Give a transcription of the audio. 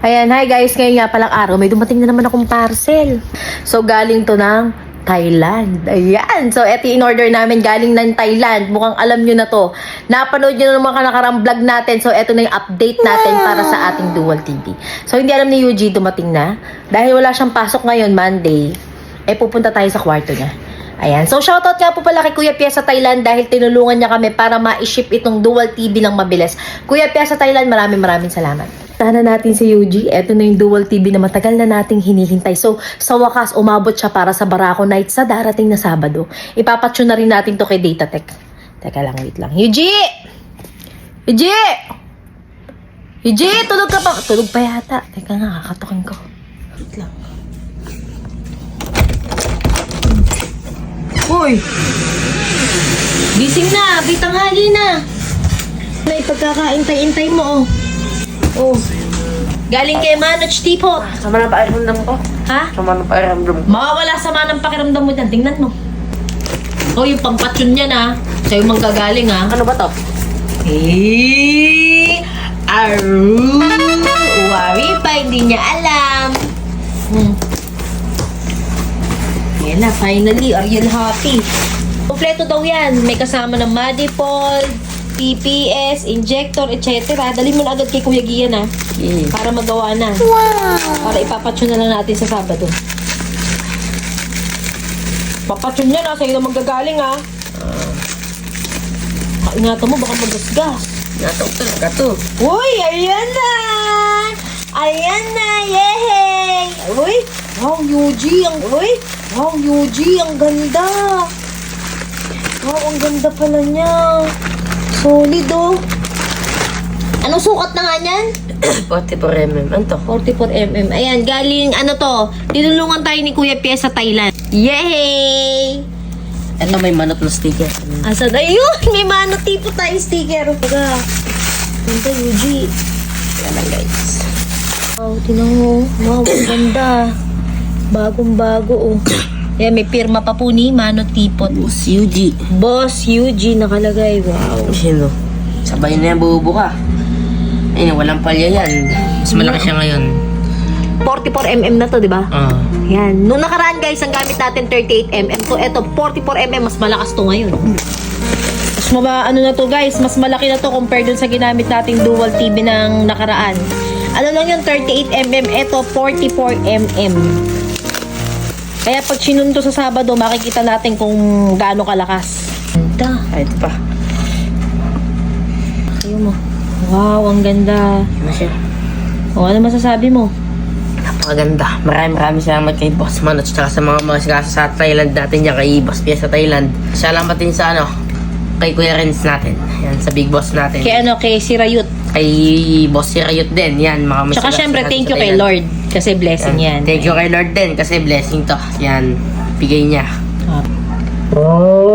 Ayan, hi guys, ngayon nga palang araw, may dumating na naman akong parcel. So, galing to ng Thailand. Ayan, so eto in-order namin galing ng Thailand. Mukhang alam nyo na to. Napanood nyo na naman nakarang vlog natin. So, eto na yung update natin para sa ating Dual TV. So, hindi alam ni Yuji dumating na. Dahil wala siyang pasok ngayon, Monday, pupunta tayo sa kwarto niya. Ayan. So, shoutout nga po pala kay Kuya Pia sa Thailand dahil tinulungan niya kami para ma-ship itong Dual TV ng mabilis. Kuya Pia sa Thailand, maraming salamat. Sana natin si Yuji. Ito na yung Dual TV na matagal na nating hinihintay. So, sa wakas, umabot siya para sa Barako Night sa darating na Sabado. Ipapatune na rin natin to kay Datatech. Teka lang, wait lang. Yuji! Yuji! Yuji! Tulog ka pa. Tulog pa yata. Teka nga, kakatukin ko. Wait lang. Hoy! Gising na! Bitanghali na! May pagkakaintay-intay mo, oh. Oh. Galing kay Manoj Tipot. Sama na pakiramdam ko. Ha? Sama na pakiramdam ko. Mawawala sama ng pakiramdam mo dyan. Tingnan mo. Oh, yung pampatyon niya na. Sa'yo manggagaling, ha? Ano ba to? Aru! Worry pa, hindi niya alam. Yan na, finally, Ariel happy. Kompleto daw yan. May kasama ng Madipol, TPS, injector, etc. Dali mo na agad kay Kuya Gian, ha? Para magawa na. Wow! Para ipapatune na lang natin sa Sabado. Papatune niya na, sa'yo na magagaling, ha? Ingatan mo, baka magasgas. Natok talaga to. Uy, ayan na! Ayan na! Yehey! Uy! Wow, Yuji! Wow, Yuji! Ang ganda! Wow, ang ganda pala niya! Solid, oh! Anong sukat na nga niyan? 44mm. Ano to? 44mm. Ayan, galing, ano to? Tinulungan tayo ni Kuya Pia sa Thailand. Yehey! Ano, may manot na sticker. Asan? Ayun! May mano tipo tayo sticker. Baga. Ganda, Yuji. Yan lang, guys. Wow, tinan mo. Wow, ang ganda. Bagong-bago, oh. Ayan, may pirma pa po ni Mano Tipot. Boss Yuji. Boss Yuji nakalagay. Wow. Sino? Sabay na yan, bubuka. Ayun, walang palya yan. Mas malaki siya ngayon. 44mm na to, di ba? Yan. Nung nakaraan, guys, ang gamit natin 38mm. So, eto, 44mm, mas malakas to ngayon. Mas ano na to, guys, mas malaki na to compared dun sa ginamit nating Dual TV ng nakaraan. Ano lang yung 38mm, eto 44mm. Kaya pag sinunto sa Sabado, makikita natin kung gaano kalakas. Ganda. Ay, ito pa. Ayaw mo. Wow, ang ganda. Ano siya? O, ano masasabi mo? Napakaganda. Maraming salamat kay Boss Manot at sa mga sa Thailand natin yan, kay Boss Pia sa Thailand. Salamat din sa kay Kuya Renz natin. Yan, sa Big Boss natin. Kay si Rayut. Kay Boss Sirayot din. Yan, mga Tsaka syempre, thank you kay Lord. Kasi blessing yan. Thank you kay Lord din kasi blessing to. Yan, bigay niya. Oh.